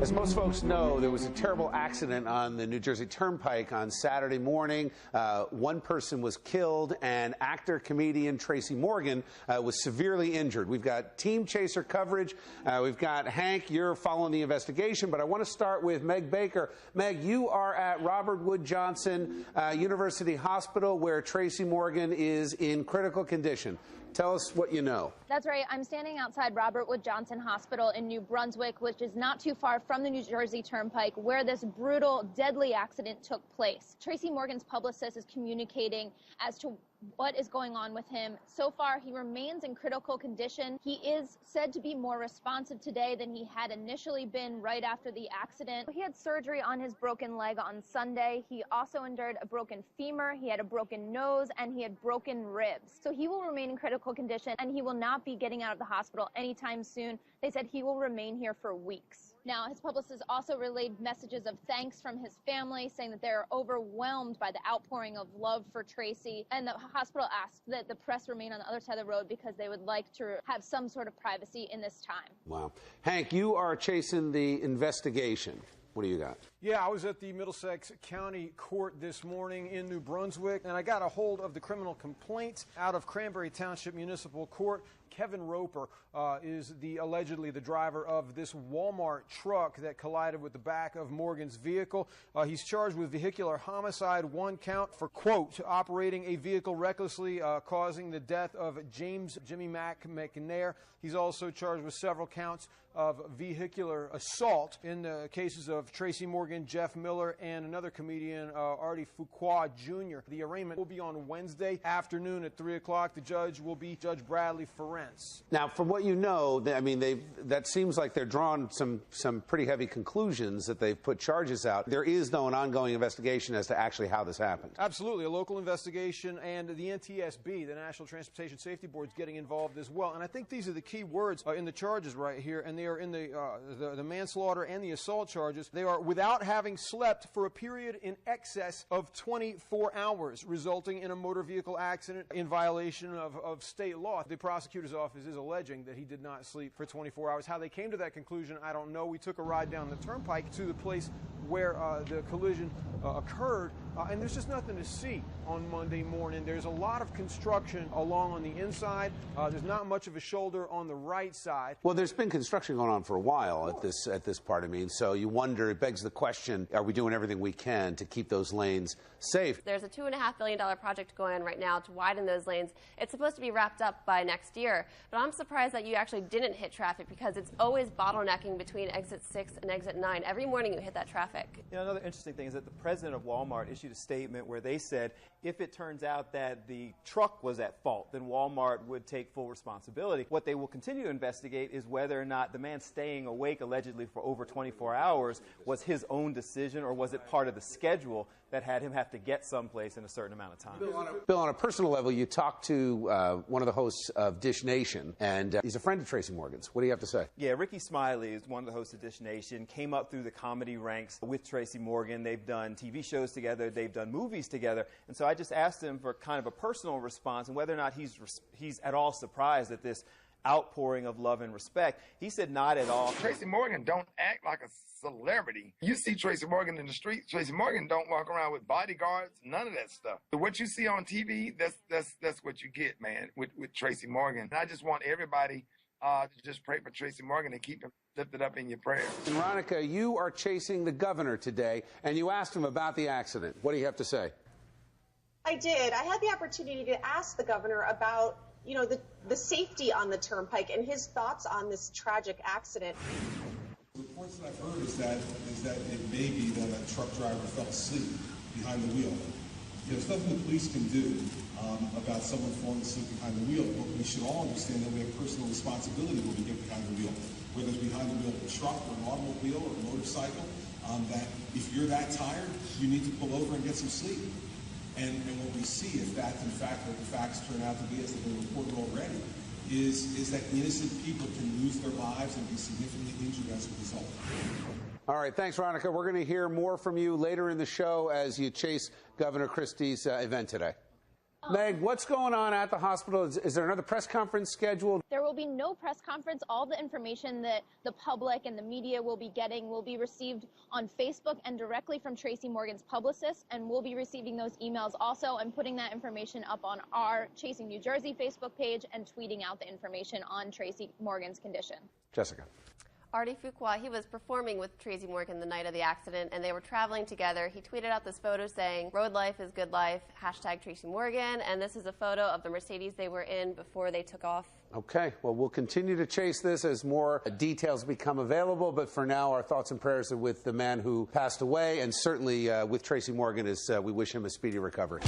As most folks know, there was a terrible accident on the New Jersey Turnpike on Saturday morning. One person was killed, and actor-comedian Tracy Morgan was severely injured. We've got Team Chaser coverage. We've got Hank, you're following the investigation, but I want to start with Meg Baker. Meg, you are at Robert Wood Johnson University Hospital, where Tracy Morgan is in critical condition. Tell us what you know. That's right. I'm standing outside Robert Wood Johnson Hospital in New Brunswick, which is not too far from the New Jersey Turnpike, where this brutal, deadly accident took place. Tracy Morgan's publicist is communicating as to what is going on with him. So far, he remains in critical condition. He is said to be more responsive today than he had initially been right after the accident. He had surgery on his broken leg on Sunday. He also endured a broken femur, he had a broken nose, and he had broken ribs. So he will remain in critical condition, and he will not be getting out of the hospital anytime soon. They said he will remain here for weeks. Now, his publicist also relayed messages of thanks from his family, saying that they're overwhelmed by the outpouring of love for Tracy. And the hospital asked that the press remain on the other side of the road because they would like to have some sort of privacy in this time. Wow. Hank, you are chasing the investigation. What do you got? Yeah, I was at the Middlesex County Court this morning in New Brunswick, and I got a hold of the criminal complaint out of Cranberry Township Municipal Court. Kevin Roper is allegedly the driver of this Walmart truck that collided with the back of Morgan's vehicle. He's charged with vehicular homicide, one count for, quote, operating a vehicle recklessly, causing the death of James Jimmy McNair. He's also charged with several counts of vehicular assault in the cases of Tracy Morgan, Jeff Miller, and another comedian, Artie Fuqua Jr. The arraignment will be on Wednesday afternoon at 3 o'clock. The judge will be Judge Bradley Ferencz. Now, from what you know, I mean, that seems like they're drawing some pretty heavy conclusions that they've put charges out. There is, though, an ongoing investigation as to actually how this happened. Absolutely. A local investigation, and the NTSB, the National Transportation Safety Board, is getting involved as well. And I think these are the key words in the charges right here, and they are in the manslaughter and the assault charges. They are without having slept for a period in excess of 24 hours, resulting in a motor vehicle accident in violation of state law. The prosecutor's office is alleging that he did not sleep for 24 hours. How they came to that conclusion, I don't know. We took a ride down the turnpike to the place where the collision occurred, and there's just nothing to see on Monday morning. There's a lot of construction along on the inside. There's not much of a shoulder on the right side. Well, there's been construction going on for a while at this part. I mean, so you wonder, it begs the question, are we doing everything we can to keep those lanes safe? There's a $2.5 billion project going on right now to widen those lanes. It's supposed to be wrapped up by next year, but I'm surprised that you actually didn't hit traffic, because it's always bottlenecking between exit 6 and exit 9. Every morning you hit that traffic. You know, another interesting thing is that the president of Walmart issued a statement where they said if it turns out that the truck was at fault, then Walmart would take full responsibility. What they will continue to investigate is whether or not the man staying awake allegedly for over 24 hours was his own decision, or was it part of the schedule that had him have to get someplace in a certain amount of time. Bill, on a personal level, you talked to one of the hosts of Dish Nation, and he's a friend of Tracy Morgan's. What do you have to say? Yeah, Ricky Smiley is one of the hosts of Dish Nation, came up through the comedy ranks with Tracy Morgan. They've done TV shows together, they've done movies together, and so I just asked him for kind of a personal response and whether or not he's at all surprised at this outpouring of love and respect. He said not at all. Tracy Morgan don't act like a celebrity. You see Tracy Morgan in the street, Tracy Morgan don't walk around with bodyguards, none of that stuff. What you see on TV, that's what you get, man, with Tracy Morgan. And I just want everybody to just pray for Tracy Morgan and keep him lifted up in your prayers. And Veronica, you are chasing the governor today, and you asked him about the accident. What do you have to say? I did. I had the opportunity to ask the governor about, you know, the safety on the turnpike and his thoughts on this tragic accident. The reports that I've heard is that it may be that a truck driver fell asleep behind the wheel. You know, there's nothing the police can do about someone falling asleep behind the wheel, but we should all understand that we have personal responsibility when we get behind the wheel, whether it's behind the wheel of a truck or an automobile or a motorcycle, that if you're that tired, you need to pull over and get some sleep. And what we see, if that's in fact what the facts turn out to be, as they've been reported already, is that innocent people can lose their lives and be significantly injured as a result. All right, thanks, Veronica. We're going to hear more from you later in the show as you chase Governor Christie's event today. Meg, what's going on at the hospital? Is there another press conference scheduled? There will be no press conference. All the information that the public and the media will be getting will be received on Facebook and directly from Tracy Morgan's publicist, and we'll be receiving those emails also and putting that information up on our Chasing New Jersey Facebook page and tweeting out the information on Tracy Morgan's condition. Jessica. Artie Fuqua, he was performing with Tracy Morgan the night of the accident, and they were traveling together. He tweeted out this photo saying, "Road life is good life, hashtag Tracy Morgan," and this is a photo of the Mercedes they were in before they took off. Okay, well, we'll continue to chase this as more details become available, but for now, our thoughts and prayers are with the man who passed away, and certainly with Tracy Morgan as we wish him a speedy recovery.